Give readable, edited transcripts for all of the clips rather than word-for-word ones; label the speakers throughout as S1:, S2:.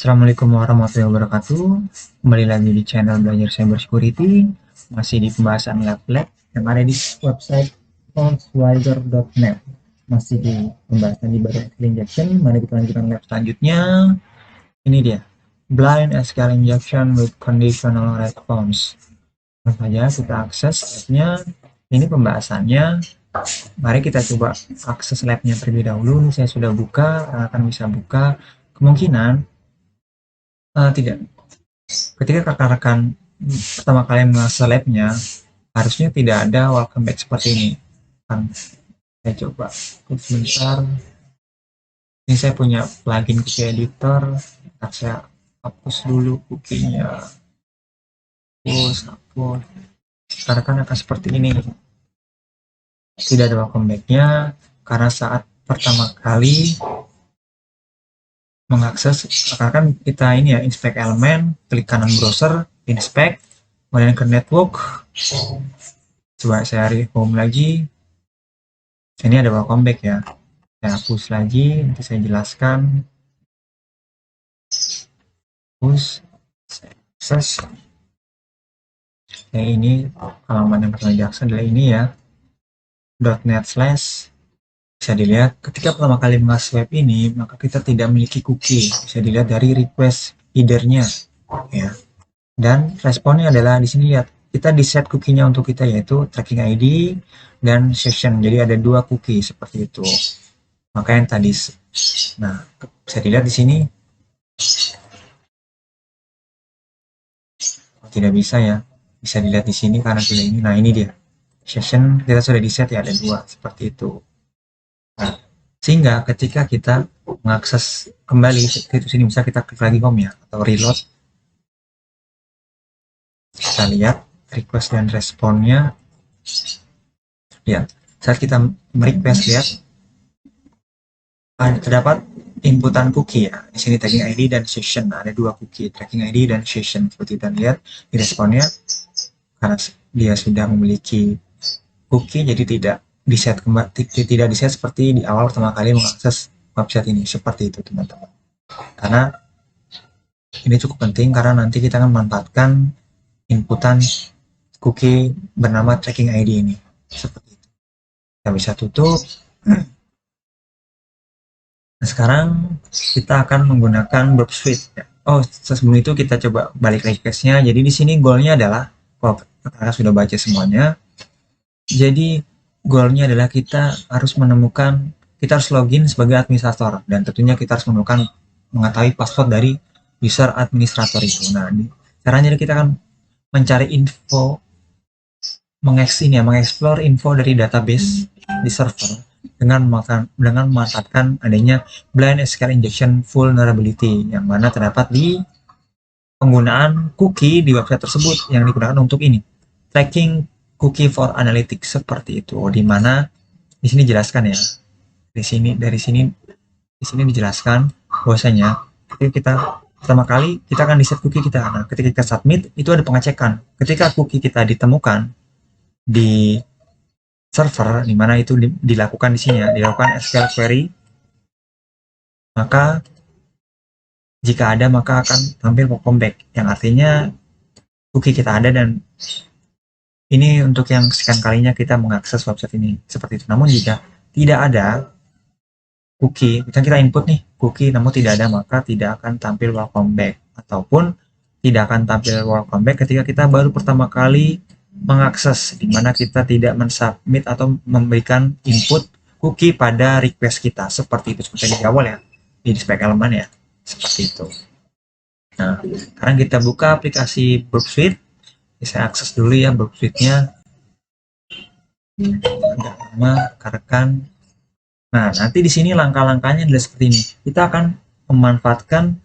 S1: Assalamualaikum warahmatullahi wabarakatuh. Kembali lagi di channel Belajar Cyber Security. Masih di pembahasan lab-lab yang ada di website fontswider.net. Masih di pembahasan di Basic Injection. Mari kita lanjutkan lab selanjutnya. Ini dia. Blind SQL Injection with Conditional Response. Langsung saja kita akses labnya. Ini pembahasannya. Mari kita coba akses labnya terlebih dahulu. Ini saya sudah buka, akan bisa buka. Kemungkinan tidak. Ketika rekan-rekan pertama kali mengakses labnya, harusnya tidak ada welcome back seperti ini. Saya coba sebentar. Ini saya punya plugin cookie editor. Saya hapus dulu cookie-nya. Hapus. Rekan akan seperti ini. Tidak ada welcome back-nya karena saat pertama kali mengakses, akan kita ini ya, inspect elemen, klik kanan browser, inspect, kemudian ke network. Coba saya home lagi. Ini ada welcome back ya. Saya hapus lagi, nanti saya jelaskan. Hapus, akses. Ini halaman yang pertama diakses adalah ini ya. .net/ bisa dilihat ketika pertama kali mengakses web ini, maka kita tidak memiliki cookie. Bisa dilihat dari request header-nya ya. Dan responnya adalah di sini lihat, kita di set cookie-nya untuk kita yaitu tracking ID dan session. Jadi ada dua cookie seperti itu. Maka yang tadi, nah bisa dilihat di sini tidak bisa ya. Bisa dilihat di sini karena tidak ini. Nah ini dia. Session kita sudah di set ya, ada dua seperti itu. Nah, sehingga ketika kita mengakses kembali situs ini, bisa kita klik lagi home ya atau reload. Kita lihat request dan responnya. Lihat, saat kita merequest, lihat terdapat inputan cookie ya. Di sini tracking ID dan session. Nah, ada dua cookie, tracking ID dan session seperti itu. Dan lihat di responnya, karena dia sudah memiliki cookie, jadi tidak di-set seperti di awal pertama kali mengakses website ini. Seperti itu teman-teman. Karena ini cukup penting karena nanti kita akan memanfaatkan inputan cookie bernama tracking ID ini. Seperti itu. Kita bisa tutup. Nah, sekarang kita akan menggunakan Burp Suite. Oh, sebelum itu kita coba balik request-nya. Jadi di sini goalnya adalah, kalau kita sudah baca semuanya, jadi goalnya adalah kita harus menemukan, kita harus login sebagai administrator, dan tentunya kita harus menemukan, mengetahui password dari user administrator itu. Nah, caranya kita akan mencari info, mengeksplor info dari database di server dengan memanfaatkan adanya blind SQL injection vulnerability yang mana terdapat di penggunaan cookie di website tersebut yang digunakan untuk ini, tracking cookie for analytics seperti itu. Di mana di sini jelaskan ya, di sini dijelaskan bahwasanya ketika kita pertama kali kita akan di set cookie kita. Nah, ketika kita submit itu ada pengecekan. Ketika cookie kita ditemukan di server, di mana itu dilakukan di sini ya, dilakukan SQL query, maka jika ada maka akan tampil welcome back, yang artinya cookie kita ada, dan ini untuk yang sekian kalinya kita mengakses website ini seperti itu. Namun jika tidak ada cookie, kita input nih cookie namun tidak ada, maka tidak akan tampil welcome back, ataupun tidak akan tampil welcome back ketika kita baru pertama kali mengakses, di mana kita tidak mensubmit atau memberikan input cookie pada request kita, seperti itu, seperti di awal ya, di spek elemen ya, seperti itu. Nah, sekarang kita buka aplikasi Burp Suite. Saya akses dulu ya Burp Suite-nya. Agak lama rekan. Nah, nanti di sini langkah-langkahnya adalah seperti ini. Kita akan memanfaatkan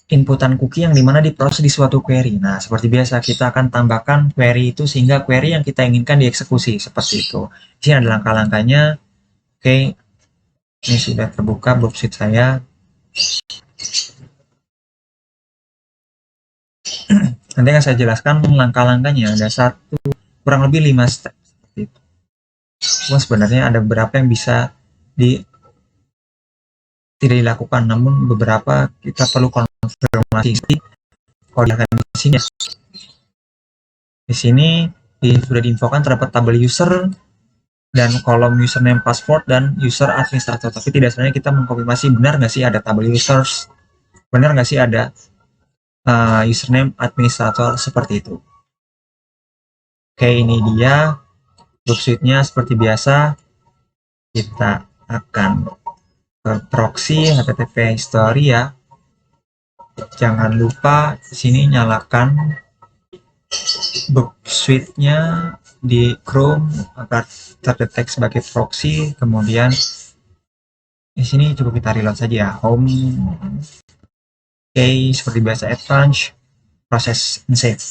S1: inputan cookie yang dimana diproses di suatu query. Nah, seperti biasa kita akan tambahkan query itu sehingga query yang kita inginkan dieksekusi, seperti itu. Di sini ada langkah-langkahnya. Oke, ini sudah terbuka Burp Suite saya. Nanti akan saya jelaskan langkah-langkahnya. Ada kurang lebih 5 step seperti itu. Cuma sebenarnya ada beberapa yang bisa tidak dilakukan, namun beberapa kita perlu konfirmasi kode di sini. Di sini sudah diinfokan terdapat tabel user dan kolom username password dan user administrator, tapi tidak sebenarnya kita mengkonfirmasi benar nggak sih ada tabel users, benar nggak sih ada username administrator seperti itu. Oke, ini dia group suite-nya. Seperti biasa kita akan ke proxy http history ya. Jangan lupa di sini nyalakan group suite-nya di Chrome agar terdetek sebagai proxy. Kemudian di sini cukup kita reload saja ya, home. Oke, seperti biasa advanced, proses and save.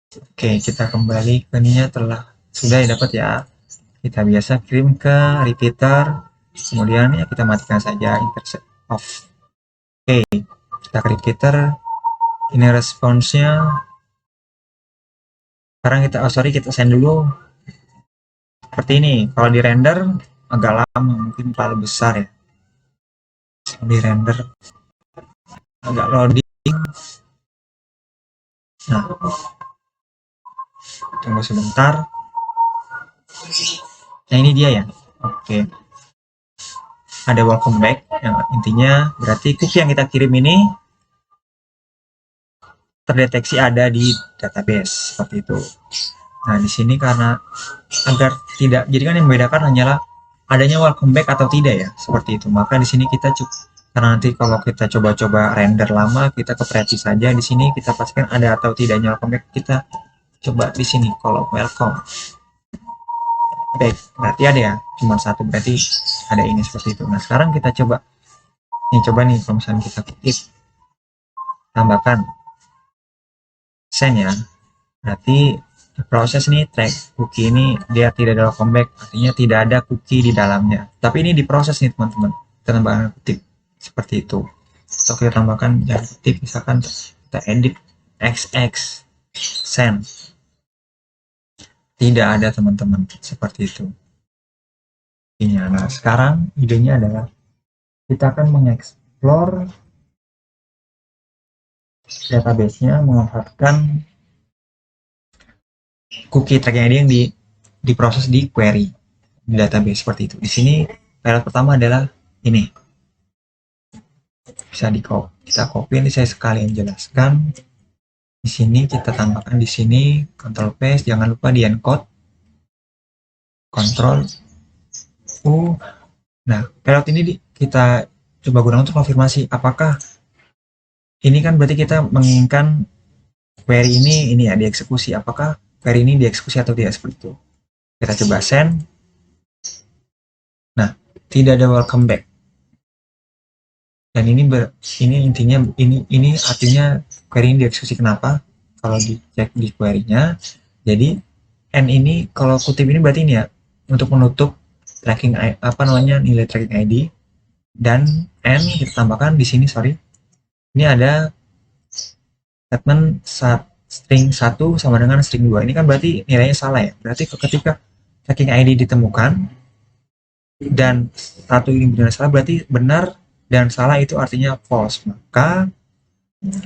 S1: Oke, kita kembali ke ininya sudah dapat ya. Kita biasa kirim ke repeater, kemudian ya kita matikan saja intercept off. Oke, kita ke repeater. Ini responsnya. Sekarang kita send dulu. Seperti ini. Kalau di render agak lama, mungkin terlalu besar ya. Di render agak loading. Nah, tunggu sebentar. Nah, ini dia ya. Oke. Ada welcome back, yang intinya berarti cookie yang kita kirim ini terdeteksi ada di database seperti itu. Nah, di sini karena agar tidak, jadi kan yang membedakan hanyalah adanya welcome back atau tidak ya, seperti itu. Maka di sini kita karena nanti kalau kita coba-coba render lama, kita ke preview saja. Di sini kita pastikan ada atau tidaknya welcome back. Kita coba di sini kalau welcome back berarti ada ya, cuma satu, berarti ada ini seperti itu. Nah, sekarang kita coba nih kalau misalnya kita klik tambahkan send ya, berarti proses nih track cookie ini dia tidak ada welcome back, artinya tidak ada cookie di dalamnya. Tapi ini diproses nih teman-teman, kita tambahkan ketik seperti itu. Atau kita tambahkan jangan ketik, misalkan kita edit xx send, tidak ada teman-teman, seperti itu. Nah, sekarang idenya adalah kita akan mengeksplor database-nya, memanfaatkan cookie tracking ID yang diproses di query di database seperti itu. Di sini pilot pertama adalah ini. Bisa kita copy, ini saya sekalian jelaskan. Di sini kita tambahkan di sini Ctrl paste, jangan lupa di encode Ctrl U. Nah, pilot ini kita coba gunakan untuk konfirmasi apakah ini kan berarti kita menginginkan query ini ya dieksekusi, apakah query ini dieksekusi atau tidak, seperti itu. Kita coba send. Nah, tidak ada welcome back. Dan ini intinya ini artinya query ini dieksekusi. Kenapa? Kalau dicek di query-nya, jadi n ini kalau kutip ini berarti ini ya untuk menutup tracking nilai tracking ID, dan n kita tambahkan di sini, ini ada statement string 1 sama dengan string 2. Ini kan berarti nilainya salah ya. Berarti ketika tracking ID ditemukan dan satu ini benar salah, berarti benar dan salah itu artinya false. Maka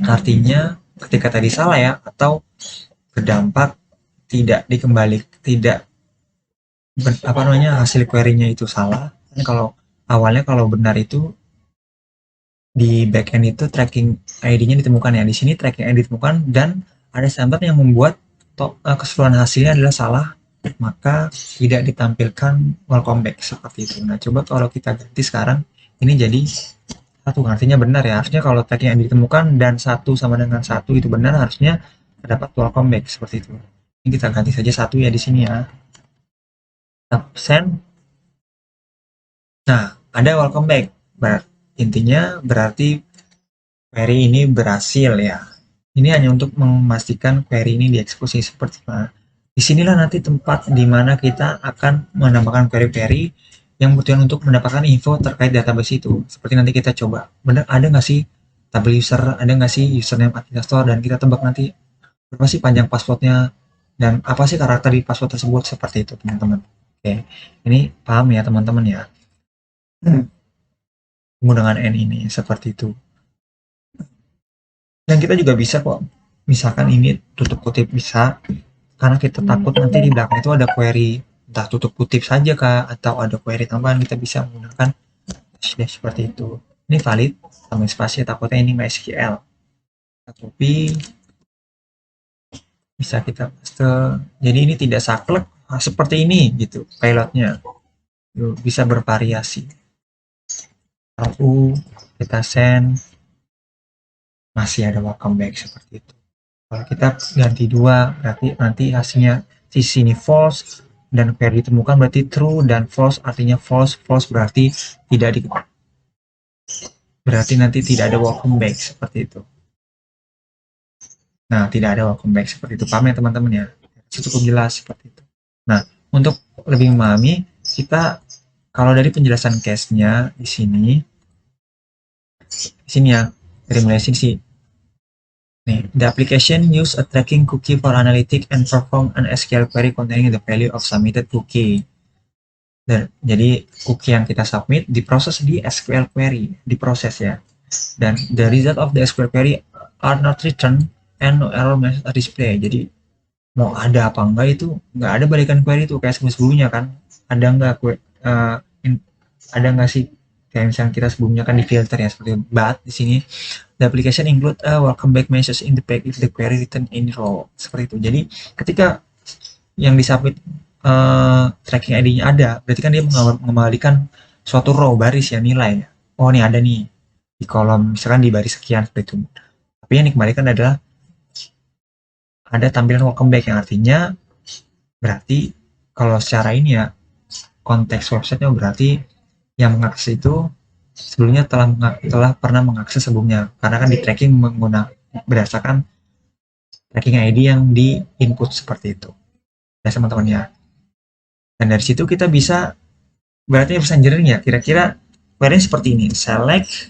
S1: artinya ketika tadi salah ya, atau berdampak tidak hasil query-nya itu salah. Kalau awalnya kalau benar itu di backend itu tracking ID-nya ditemukan ya. Di sini tracking ID ditemukan dan ada standar yang membuat keseluruhan hasilnya adalah salah, maka tidak ditampilkan welcome back seperti itu. Nah, coba kalau kita ganti sekarang, ini jadi satu, artinya benar ya. Harusnya kalau tracking ID ditemukan dan 1 sama dengan 1 itu benar, harusnya terdapat welcome back seperti itu. Ini kita ganti saja 1 ya di sini ya. Send. Nah, ada welcome back. Intinya berarti query ini berhasil ya. Ini hanya untuk memastikan query ini dieksekusi seperti apa. Disinilah nanti tempat dimana kita akan menambahkan query-query yang bertujuan untuk mendapatkan info terkait database itu. Seperti nanti kita coba, benar ada nggak sih tabel user, ada nggak sih username administrator, dan kita tebak nanti berapa sih panjang passwordnya dan apa sih karakter di password tersebut, seperti itu teman-teman. Oke, ini paham ya teman-teman ya. menggunakan N ini seperti itu. Dan kita juga bisa kok, misalkan ini tutup kutip bisa, karena kita takut nanti di belakang itu ada query entah tutup kutip saja kah atau ada query tambahan, kita bisa menggunakan dash seperti itu. Ini valid tambah spasi, takutnya ini MySQL. Kita copy, bisa kita paste. Jadi ini tidak saklek seperti ini gitu pilotnya. Bisa bervariasi. Lalu kita send, masih ada welcome back seperti itu. Kalau kita ganti 2, berarti nanti hasilnya di sini false dan query ditemukan berarti true, dan false artinya false. False berarti tidak di, berarti nanti tidak ada welcome back seperti itu. Nah, tidak ada welcome back seperti itu. Paham ya teman-teman ya? Cukup jelas seperti itu. Nah, untuk lebih memahami, kita kalau dari penjelasan case-nya di sini ya, dari mulai sini. Nih, the application use a tracking cookie for analytics and perform an SQL query containing the value of submitted cookie. Dan jadi cookie yang kita submit diproses di SQL query, diproses ya. Dan the result of the SQL query are not returned and no error message are display. Jadi mau ada apa enggak itu nggak ada balikan query itu kayak sebelumnya kan. Ada enggak ada enggak sih kayak misalnya kita sebelumnya kan di filter ya seperti but di sini the application include a welcome back message in the page if the query written in row seperti itu. Jadi ketika yang disubmit tracking ID-nya ada, berarti kan dia mengembalikan suatu row baris ya nilai. Oh ini ada nih di kolom misalkan di baris sekian seperti itu. Tapi yang dikembalikan adalah ada tampilan welcome back yang artinya berarti kalau secara ini ya konteks websitenya berarti yang mengakses itu sebelumnya telah pernah mengakses sebelumnya, karena kan di tracking menggunakan berdasarkan tracking ID yang di input seperti itu ya teman-teman ya. Dan dari situ kita bisa berarti bisa jering ya kira-kira query seperti ini, select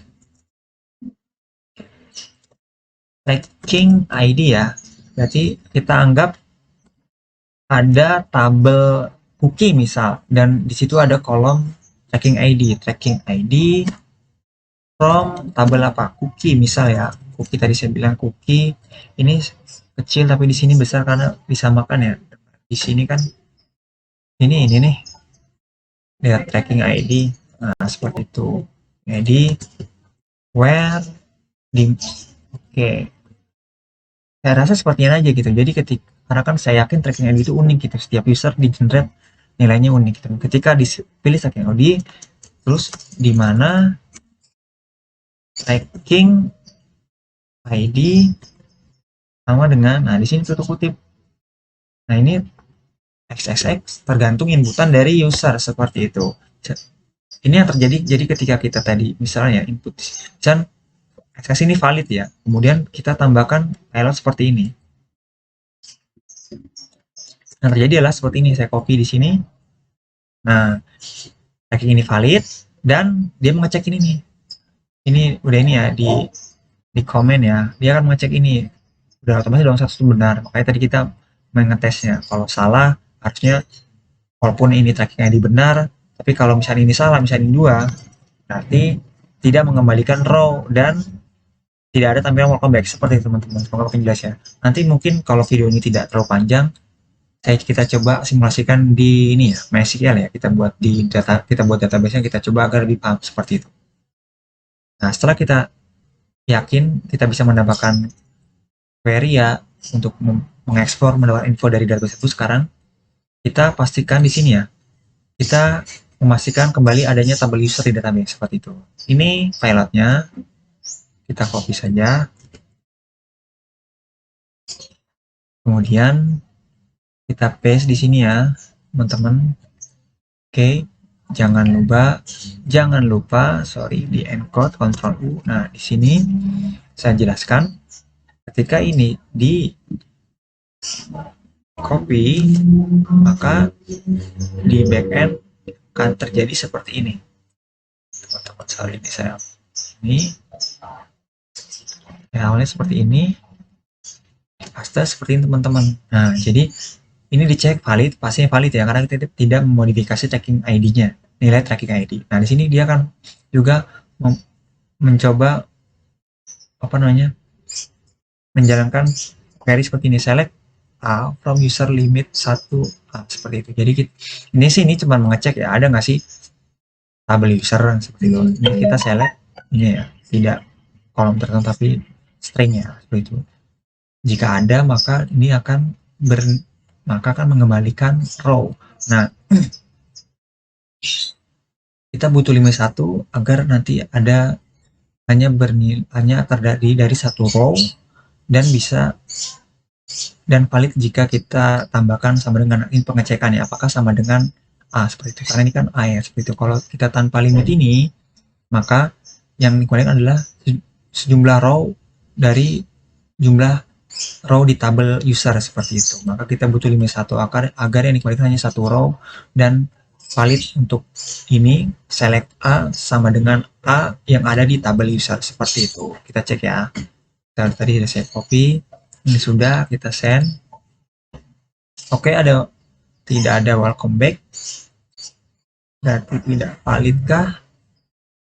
S1: tracking ID ya, berarti kita anggap ada tabel cookie misal dan di situ ada kolom tracking ID from tabel apa cookie misal ya, cookie tadi saya bilang cookie ini kecil tapi di sini besar karena disamakan ya. Di sini kan ini nih lihat tracking ID, nah seperti itu ID where di oke. Saya rasa sepertinya aja gitu. Jadi ketika karena kan saya yakin tracking ID itu unik gitu, setiap user di generate nilainya unik gitu. Ketika dipilih tracking ID terus di mana tracking ID sama dengan, nah di sini tutup kutip. Nah ini XXX tergantung inputan dari user seperti itu. Ini yang terjadi. Jadi ketika kita tadi misalnya input dan XXX ini valid ya, kemudian kita tambahkan pilot seperti ini. Yang terjadi adalah seperti ini. Saya copy di sini. Nah, tracking ini valid dan dia mengecek ini nih. Ini udah ini ya di komen ya. Dia akan mengecek ini. Udah otomatis dong satu benar. Makanya tadi kita mengetesnya. Kalau salah harusnya walaupun ini tracking ID benar, tapi kalau misalnya ini salah, misalnya ini 2, berarti tidak mengembalikan row dan tidak ada tampilan welcome back seperti itu teman-teman. Semoga makin jelas ya. Nanti mungkin kalau video ini tidak terlalu panjang, kita coba simulasikan di ini ya, MySQL ya. Kita buat database-nya, kita coba agar lebih paham seperti itu. Nah, setelah kita yakin kita bisa mendapatkan query ya untuk mengekspor mendapatkan info dari database itu, sekarang kita pastikan di sini ya. Kita memastikan kembali adanya tabel user di database seperti itu. Ini pilotnya. Kita copy saja. Kemudian kita paste di sini ya, teman-teman. Oke, jangan lupa di encode Ctrl U. Nah, di sini saya jelaskan ketika ini di copy, maka di backend akan terjadi seperti ini. Teman-teman, sorry ini saya ini ya, awalnya seperti ini, paste seperti ini teman-teman. Nah, jadi ini dicek valid, pastinya valid ya, karena kita tidak memodifikasi tracking ID-nya, nilai tracking ID. Nah, di sini dia akan juga mencoba menjalankan query seperti ini, select A from user limit 1A, seperti itu. Jadi ini cuma mengecek ya, ada nggak sih tabel user seperti itu. Ini kita select ini ya, tidak kolom tertentu tapi string ya, seperti itu. Jika ada maka ini akan mengembalikan row. Nah, kita butuh limit 1 agar nanti ada hanya terdiri dari satu row dan bisa dan valid jika kita tambahkan sama dengan ini pengecekan ya, apakah sama dengan A, seperti itu, karena ini kan A ya, seperti itu. Kalau kita tanpa limit ini, maka yang dikualikan adalah sejumlah row dari jumlah row di tabel user, seperti itu. Maka kita butuh limit 1 agar yang dikualikan hanya satu row dan valid untuk ini select A sama dengan A yang ada di tabel user, seperti itu. Kita cek ya. Kita tadi sudah saya copy, ini sudah kita send. Oke, tidak ada welcome back, berarti tidak valid kah?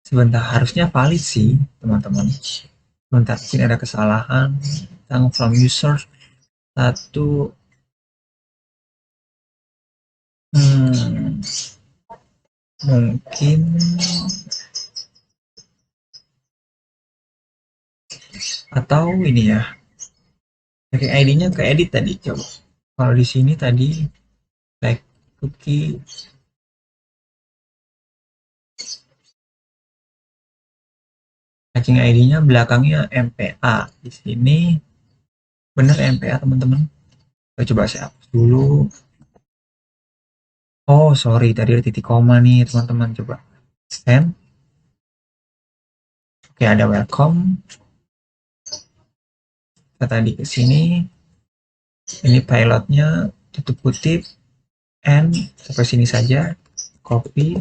S1: Sebentar, harusnya valid sih teman-teman. Sebentar, mungkin ada kesalahan tentang from user 1. Mungkin atau ini ya, pakai ID-nya ke edit tadi. Coba kalau di sini tadi like cookie, tracking ID-nya belakangnya MPA. Di sini bener MPA teman-teman. Coba saya hapus dulu. Oh sorry, tadi ada titik koma nih teman-teman. Coba send. Oke, ada welcome. Kita tadi ke sini. Ini pilotnya, tutup kutip, and sampai sini saja. Copy.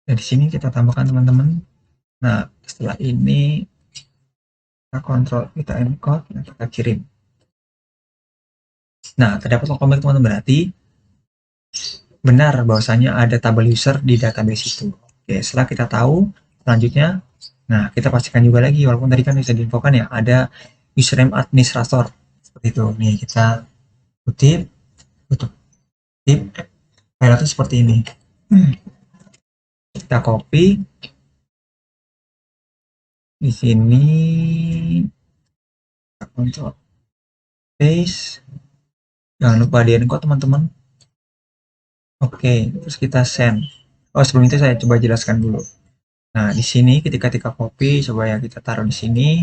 S1: Dan di sini kita tambahkan teman-teman. Nah, setelah ini kita kontrol, kita encode, dan kita kirim. Nah, terdapat welcome back teman-teman, berarti benar bahwasanya ada tabel user di database itu. Oke, setelah kita tahu, selanjutnya, nah kita pastikan juga lagi, walaupun tadi kan bisa diinfokan ya, ada username administrator. Seperti itu. Nih, kita kutip, pilotnya seperti ini. Kita copy. Di sini kita kontrol paste. Jangan lupa di encode teman-teman. Oke, terus kita send. Oh, sebelum itu saya coba jelaskan dulu. Nah, di sini ketika kita copy, coba ya kita taruh di sini.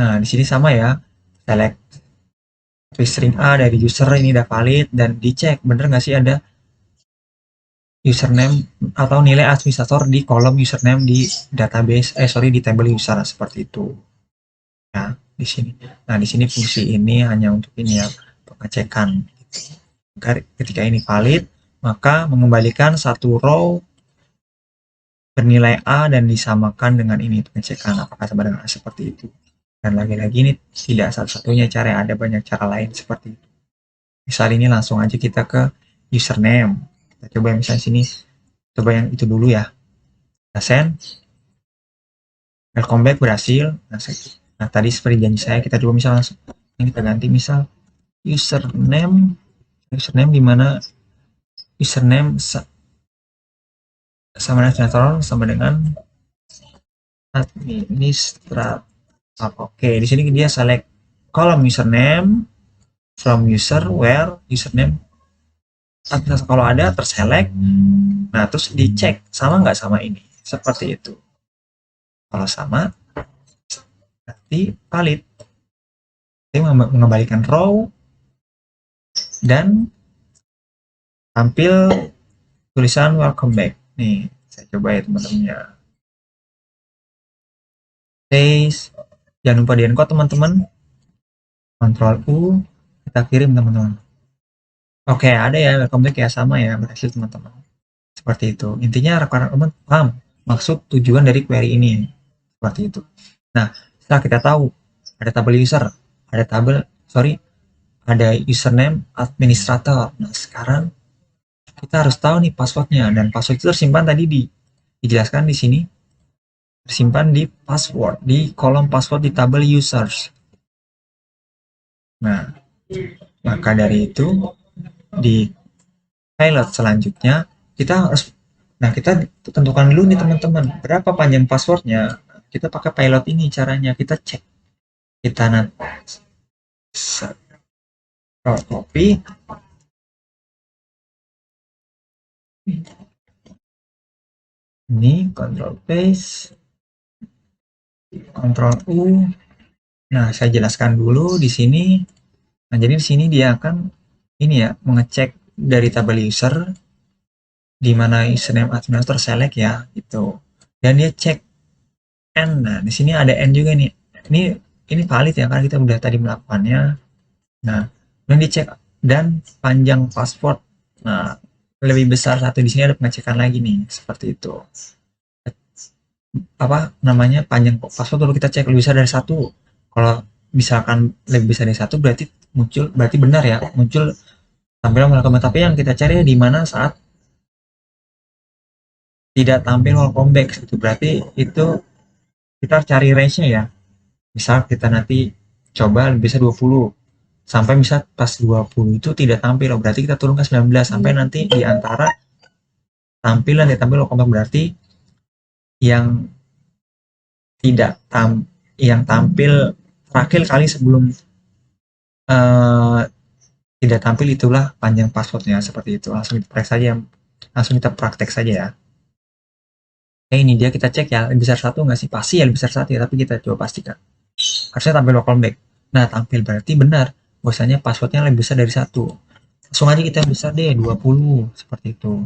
S1: Nah, di sini sama ya. Select string A dari user ini udah valid dan dicek bener nggak sih ada username atau nilai administrator di kolom username di database di table user, seperti itu. Ya, di sini. Nah, di sini fungsi ini hanya untuk ini ya, pengecekan. Ketika ini valid, maka mengembalikan satu row bernilai A dan disamakan dengan ini pengecekan apakah sama dengan A, seperti itu. Dan lagi-lagi ini tidak satu-satunya cara, ada banyak cara lain seperti itu. Misal ini langsung aja kita ke username. Kita coba misalnya sini, coba yang itu dulu ya. Kita send. Welcome back berhasil. Nah, tadi seperti janji saya, kita coba misal langsung. Ini kita ganti misal username di mana username sama dengan administrator. Oke, di sini dia select kolom username from user where username kalau ada terselect. Nah, terus dicek sama nggak sama ini, seperti itu. Kalau sama, berarti valid. Dia mengembalikan row dan tampil tulisan welcome back. Nih, saya coba ya teman-teman ya. Paste. Jangan lupa di encode teman-teman. Ctrl U, kita kirim teman-teman. Oke, ada ya welcome back ya, sama ya, berhasil teman-teman. Seperti itu. Intinya rekan teman paham maksud tujuan dari query ini. Seperti itu. Nah, setelah kita tahu ada tabel user, ada username administrator. Nah, sekarang kita harus tahu nih passwordnya, dan password itu tersimpan tadi dijelaskan di sini, tersimpan di password, di kolom password di tabel users. Nah, maka dari itu di pilot selanjutnya kita harus, nah kita tentukan dulu nih teman-teman berapa panjang passwordnya. Kita pakai pilot ini, caranya kita cek, kita nanti copy ini, control paste, control U. Nah, saya jelaskan dulu di sini. Nah, jadi di sini dia akan ini ya, mengecek dari tabel user di mana username administrator select ya, itu. Dan dia cek n. Nah, di sini ada n juga nih. Ini valid ya karena kita udah tadi melakukannya. Nah, dan dicek dan panjang password. Nah, lebih besar satu, di sini ada pengecekan lagi nih, seperti itu. Apa namanya, panjang password kalau kita cek lebih besar dari satu. Kalau misalkan lebih besar dari satu berarti muncul, berarti benar ya, muncul tampilan welcome back. Tapi yang kita cari di mana saat tidak tampil welcome back itu, berarti itu kita cari range-nya ya. Misal kita nanti coba lebih besar 20, sampai misal pas 20 itu tidak tampil, berarti kita turun ke 19, sampai nanti di antara tampilan yang tampil welcome back, berarti yang tidak yang tampil terakhir kali sebelum uh, tidak tampil itulah panjang passwordnya, seperti itu. Langsung kita praktek saja, langsung kita praktek saja ya. Oke, ini dia, kita cek ya, lebih besar satu nggak sih? Pasti ya lebih besar satu ya, tapi kita coba pastikan. Harusnya tampil welcome back. Nah, tampil berarti benar. Bahwasanya passwordnya lebih besar dari satu. Langsung aja kita besar deh, 20, seperti itu.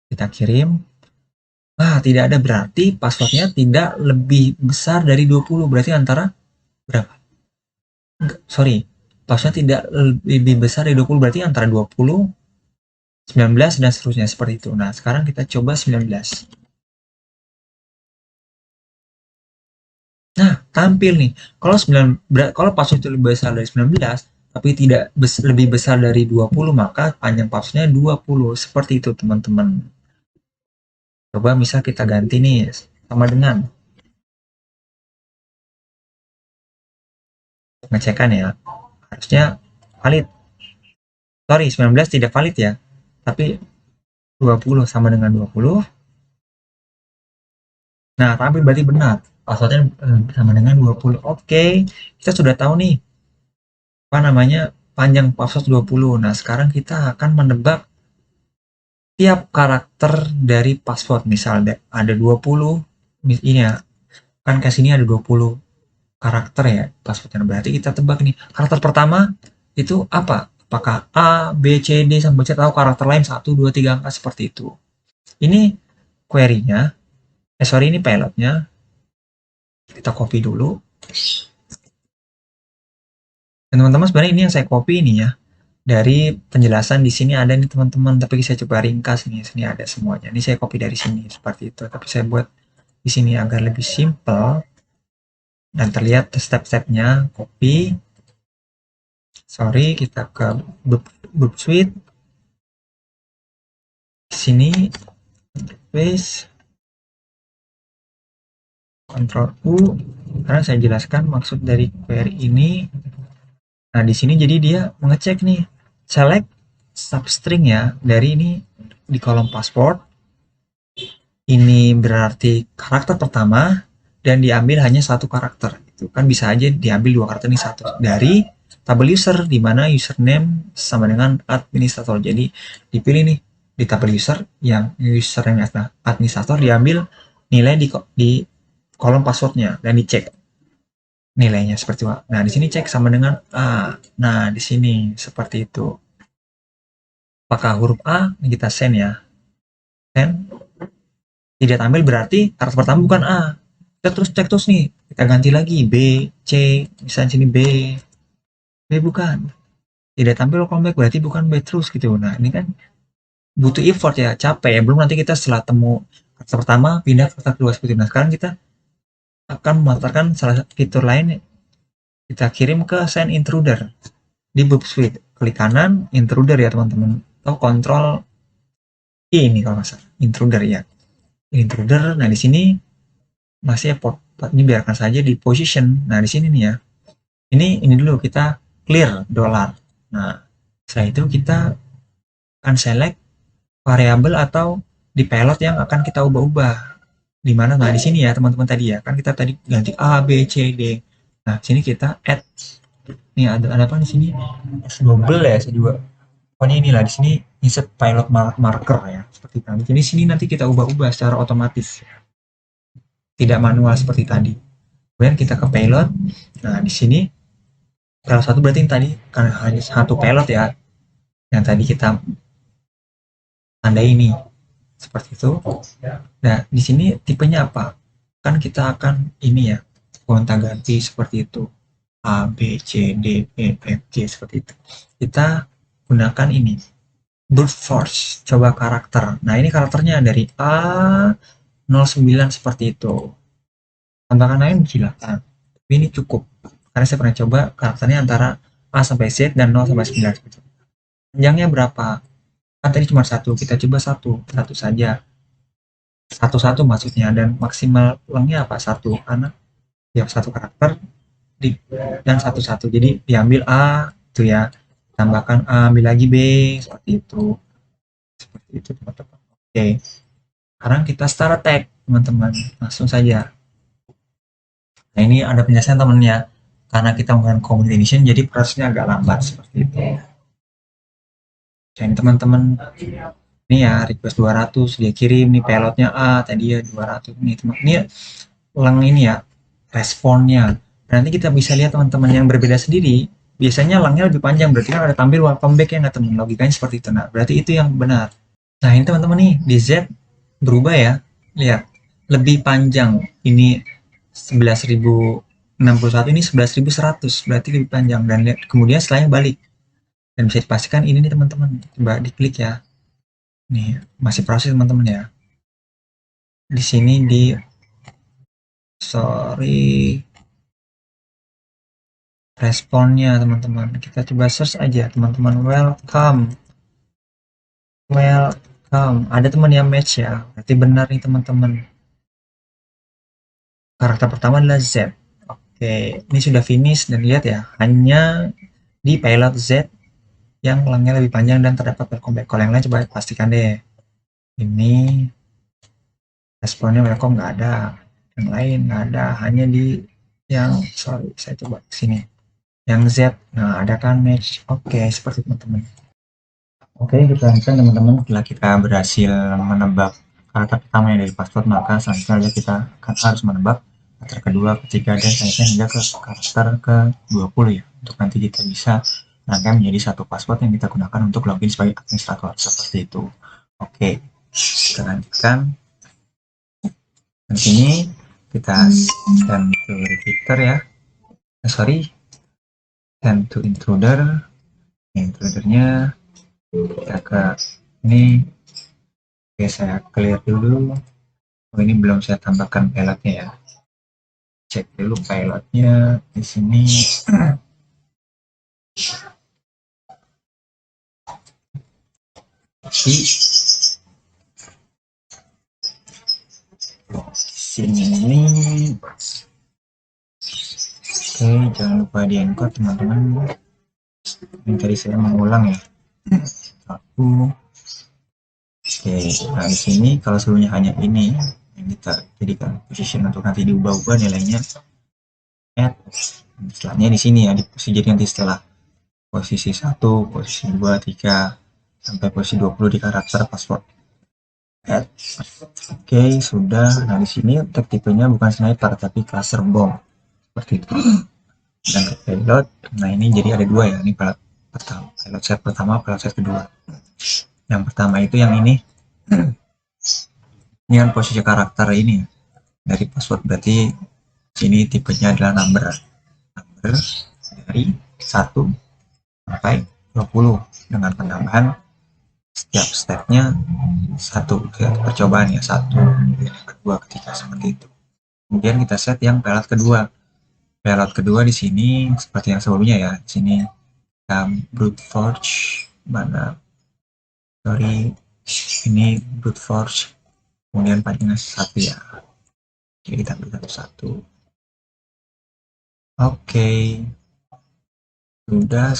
S1: Kita kirim. Nah, tidak ada, berarti passwordnya tidak lebih besar dari 20. Berarti antara berapa? Enggak, sorry. Passwordnya tidak lebih besar dari 20, berarti antara 20, 19, dan seterusnya, seperti itu. Nah, sekarang kita coba 19. Nah, tampil nih. Kalau password itu lebih besar dari 19, tapi tidak lebih besar dari 20, maka panjang passwordnya 20. Seperti itu, teman-teman. Coba misal kita ganti nih sama dengan pengecekan ya. Harusnya valid. Sorry, 19 tidak valid ya. Tapi 20 sama dengan 20. Nah, tampil berarti benar. Passwordnya sama dengan 20. Oke, kita sudah tahu nih apa namanya, panjang password 20. Nah, sekarang kita akan menebak tiap karakter dari password. Misal ada 20, ini ya, kan ke sini ada 20 karakter ya passwordnya. Berarti kita tebak nih, karakter pertama itu apa? Apakah A, B, C, D sampai C, atau karakter lain 1, 2, 3 angka, seperti itu. Ini query-nya, sorry, ini pilotnya. Kita copy dulu. Dan teman-teman, sebenarnya ini yang saya copy ini ya. Dari penjelasan di sini ada nih teman-teman, tapi saya coba ringkas nih. Sini ada semuanya. Ini saya copy dari sini seperti itu. Tapi saya buat di sini agar lebih simple dan terlihat step-stepnya. Copy. Sorry, kita ke Boop Suite. Di sini paste, Ctrl U, karena saya jelaskan maksud dari query ini. Nah, di sini jadi dia mengecek nih, select substring ya, dari ini di kolom password. Ini berarti karakter pertama dan diambil hanya satu karakter. Itu kan bisa aja diambil dua karakter, ini satu dari tabel user di mana username sama dengan administrator. Jadi dipilih nih di tabel user yang username administrator, diambil nilai di kolom passwordnya dan dicek nilainya seperti apa. Nah, di sini cek sama dengan A. Nah, di sini seperti itu. Apakah huruf A? Ini kita send ya. Send. Tidak tampil berarti karakter pertama bukan A. Kita terus cek terus nih. Kita ganti lagi B, C, misalnya sini B. B bukan. Tidak tampil callback berarti bukan B terus gitu. Nah, ini kan butuh effort ya, capek ya. Belum nanti kita setelah temu karakter pertama pindah ke karakter kedua seperti itu. Nah, sekarang kita akan memanfaatkan salah satu fitur lain, kita kirim ke send intruder di Boop Suite. Klik kanan intruder ya teman-teman, atau kontrol ini kalau nggak salah intruder ya, intruder. Nah di sini masih port ini biarkan saja di position. Nah di sini nih ya, ini dulu kita clear dollar. Nah setelah itu kita akan select variabel atau di payload yang akan kita ubah-ubah. Di mana? Nah di sini ya teman-teman, tadi ya kan kita tadi ganti A B C D. Nah sini kita add. Nih ada apa di sini? Double ya saya juga. Pokoknya inilah di sini insert pilot marker ya seperti tadi. Jadi sini nanti kita ubah-ubah secara otomatis, tidak manual seperti tadi. Kemudian kita ke pilot. Nah di sini salah satu berarti yang tadi kan hanya satu pilot ya, yang tadi kita tandai ini seperti itu. Nah di sini tipenya apa? Kan kita akan ini ya gonta-ganti seperti itu, A B C D E F G seperti itu. Kita gunakan ini brute force, coba karakter. Nah ini karakternya dari A09 seperti itu. Tambahkan lain silakan, tapi ini cukup karena saya pernah coba karakternya antara A sampai Z dan 0 sampai 9. Panjangnya berapa? Kan tadi cuma satu, kita coba satu saja, satu maksudnya, dan maksimal lengnya apa? Satu, karena tiap satu karakter di, dan satu jadi diambil A itu ya, tambahkan A, ambil lagi B, seperti itu teman-teman. Oke, sekarang kita start attack teman-teman, langsung saja. Nah ini ada penjelasan temennya, karena kita menggunakan community edition jadi prosesnya agak lambat seperti itu. Dan teman-teman ini ya request 200 dia kirim nih payloadnya A tadi ya 200 nih teman, ini ulang ini ya responnya. Nanti kita bisa lihat teman-teman yang berbeda sendiri, biasanya langnya lebih panjang, berarti kan ada tampil welcome back ya nggak teman, logikanya seperti itu. Nah berarti itu yang benar. Nah ini teman-teman nih di Z berubah ya, lihat lebih panjang, ini 11.061, ini 11.100, berarti lebih panjang. Dan lihat kemudian setelahnya balik, dan bisa dipastikan ini nih teman-teman, coba diklik ya, nih masih proses teman-teman ya. Di sini di responnya teman-teman, kita coba search aja teman-teman, welcome, ada teman yang match ya, berarti benar nih teman-teman, karakter pertama adalah Z. Oke, ini sudah finish, dan lihat ya hanya di pilot Z yang langnya lebih panjang dan terdapat welcome back. Kalau yang lain coba pastikan deh, ini responnya welcome nggak ada, yang lain nggak ada, hanya di yang sorry saya coba sini yang Z. Nah ada kan match. Oke, seperti teman-teman. Oke, kita lanjutkan teman-teman. Setelah kita berhasil menebak karakter pertama yang dari password, maka selanjutnya kita harus menebak karakter kedua, ketiga, dan selanjutnya hingga ke karakter ke 20 ya, untuk nanti kita bisa rangkai menjadi satu password yang kita gunakan untuk login sebagai administrator seperti itu. Oke, kita lanjutkan. Di sini kita send to repeater ya, sorry, send to intruder. Intrudernya kita ke ini. Oke, saya clear dulu. Oh, ini belum saya tambahkan pilotnya ya. Cek dulu pilotnya di sini. Di sini. Oke, jangan lupa di encode teman-teman. Ini tadi saya mengulang ya. Satu. Oke, nah di sini kalau sebelumnya hanya ini yang kita jadikan position untuk nanti diubah-ubah nilainya, add. Setelahnya di sini ya, di posisi, jadi nanti setelah posisi 1, posisi 2, 3 sampai posisi 20 di karakter password. Add. Oke, sudah. Nah di sini tag tipenya bukan sniper tapi cluster bomb seperti itu. Dan ke payload, nah ini jadi ada dua ya, ini pertama payload set pertama, payload set kedua. Yang pertama itu yang ini kan posisi karakter ini dari password, berarti sini tipenya adalah number dari 1 sampai 20 dengan penambahan setiap stepnya satu percobaan ya, satu, kedua, ketiga, seperti itu. Kemudian kita set yang payload kedua. Payload kedua di sini seperti yang sebelumnya ya, di sini kita brute force mana, sorry, Ini brute force, kemudian pastinya satu ya. Jadi kita ambil satu-satu. Oke, sudah.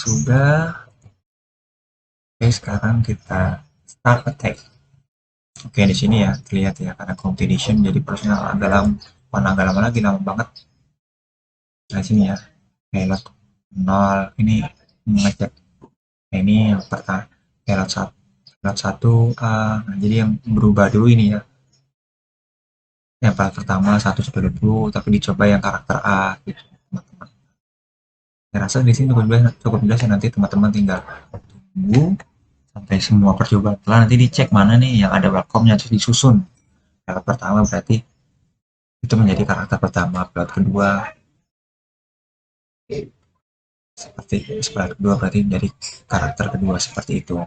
S1: Oke, sekarang kita start attack. Oke, di sini ya terlihat ya karena competition jadi personal agak lama lagi, lama banget. Nah, sini ya pilot 0 ini mengecek. Nah, ini yang pertama pilot satu nah, jadi yang berubah dulu ini ya. Yang pertama 1 sampai 20 tapi dicoba yang karakter A gitu, teman-teman. Saya rasa di sini cukup jelas ya, nanti teman-teman tinggal tunggu sampai semua percobaan telah nanti dicek mana nih yang ada welcome-nya terus disusun. Pilot pertama berarti itu menjadi karakter pertama, pilot kedua seperti pilot kedua berarti menjadi karakter kedua seperti itu.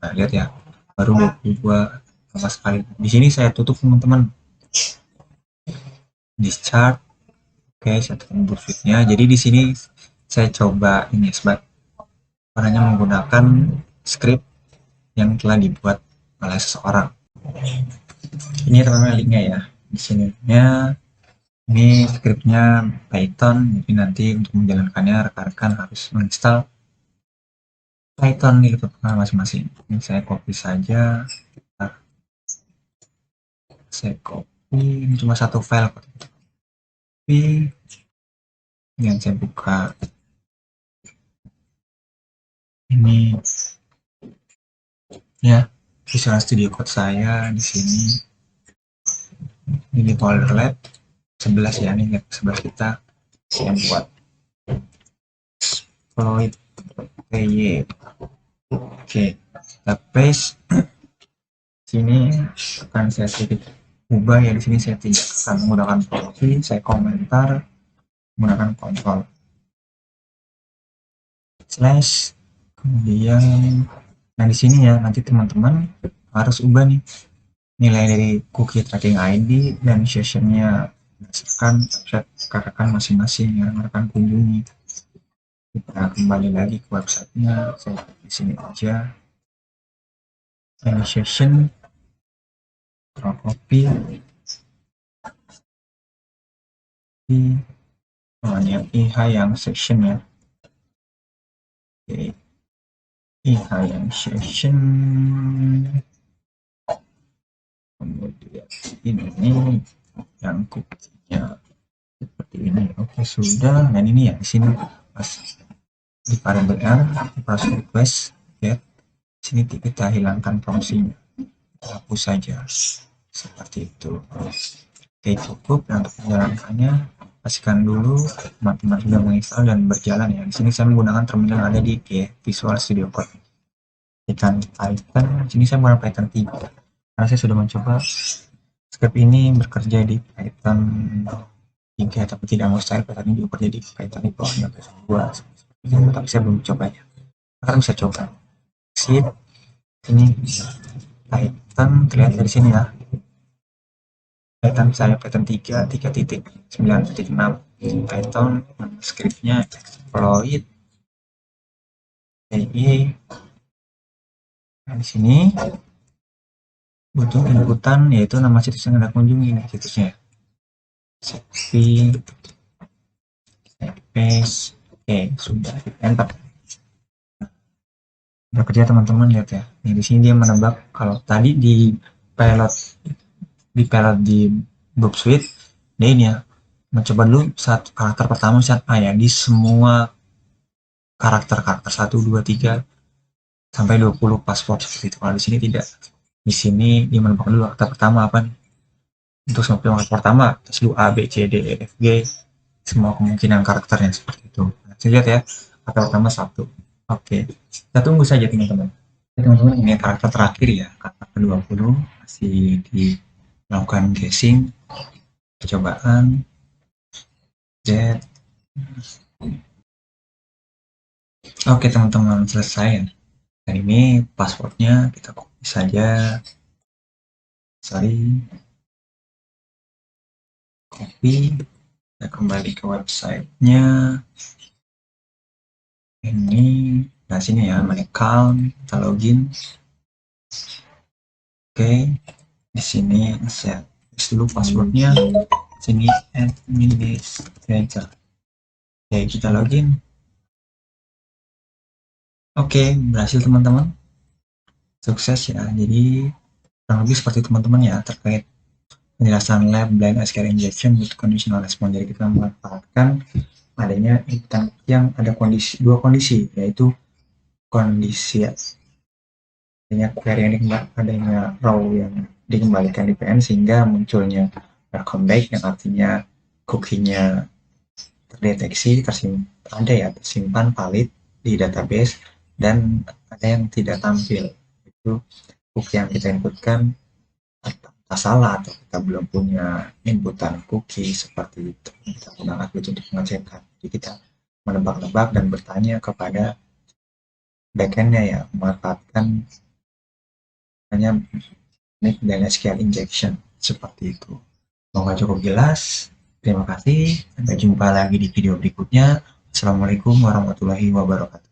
S1: Nah, lihat ya, baru 22 sama sekali. Di sini saya tutup teman-teman. Discharge. Oke, saya tutup bullshitnya. Jadi di sini saya coba ini sebenarnya menggunakan script yang telah dibuat oleh seseorang. Ini teman-teman linknya ya. Di sini ya. Ini scriptnya Python. Jadi nanti untuk menjalankannya rekan-rekan harus menginstal Python di laptop masing-masing. Ini saya copy saja. Saya copy. Ini cuma satu file. Copy. Yang saya buka ini ya Visual Studio Code saya di sini. Ini folder lab 11 ya, ini 11 kita yang buat exploit py. Oke, kita paste. Sini akan saya sedikit ubah ya, di sini saya tidak akan menggunakan proxy, saya komentar menggunakan kontrol slash, kemudian nah di sini ya nanti teman-teman harus ubah nih nilai dari cookie tracking ID dan sessionnya berdasarkan website rekan masing-masing yang rekan kunjungi. Kita kembali lagi ke websitenya, saya di sini aja session, copy namanya IH yang section ya. Oke, IH yang session, kemudian ini yang cookie-nya seperti ini. Oke, sudah. Dan ini ya di sini pas di variable R pas request get, sini kita hilangkan fungsinya, hapus saja seperti itu. Oke, cukup. Dan untuk menjalankannya pastikan dulu teman-teman sudah menginstal dan berjalan ya. Di sini saya menggunakan terminal yang ada di Visual Studio Code. Python, sini saya menggunakan Python 3 karena saya sudah mencoba script ini bekerja di Python 3 tapi tidak mustahil Python ini bekerja di Python di bawahnya Python 2 tapi saya belum mencobanya. Sekarang bisa coba exit. Ini Python terlihat dari sini ya, Python saya Python 3.9.6 Python scriptnya exploit py. Nah, di sini butuh inputan yaitu nama situs yang Anda kunjungi, ini situsnya copy paste. Oke, sudah enter. Udah kerja teman-teman, lihat ya. Nih di sini dia menebak kalau tadi pilot di Bob Suite dia ini ya mencoba dulu saat karakter pertama saat A ya, di semua karakter 1 2 3 sampai 20 password seperti itu. Kalau di sini tidak. Di sini dia menebak dulu karakter pertama apa nih. Untuk semua karakter pertama terus dulu A B C D E F G, semua kemungkinan karakternya seperti itu. Nah, lihat ya, karakter pertama 1. Oke, kita tunggu saja teman-teman. Teman-teman, ini karakter terakhir ya, karakter ke-20 masih dilakukan guessing, percobaan Z. Oke teman-teman, selesai ya. Dan ini passwordnya kita copy saja, copy, kita kembali ke websitenya ini. Nah sini ya, account, kita login. Oke, di sini saya tulis dulu passwordnya. Sini administrator. Oke, kita login. Oke, berhasil teman-teman. Sukses ya. Jadi kurang lebih seperti teman-teman ya terkait penjelasan lab blind SQL injection with conditional response. Jadi kita memanfaatkan adanya input yang ada dua kondisi, yaitu kondisi adanya query yang adanya row yang dikembalikan di PN sehingga munculnya welcome back yang artinya cookie-nya terdeteksi, tersimpan valid di database, dan ada yang tidak tampil, itu cookie yang kita inputkan entah salah atau kita belum punya inputan cookie seperti itu. Kita gunakan untuk mengecekkan. Jadi kita menebak-nebak dan bertanya kepada backendnya ya, memanfaatkan hanya teknik dan SQL injection seperti itu. Semoga cukup jelas. Terima kasih. Sampai jumpa lagi di video berikutnya. Assalamualaikum warahmatullahi wabarakatuh.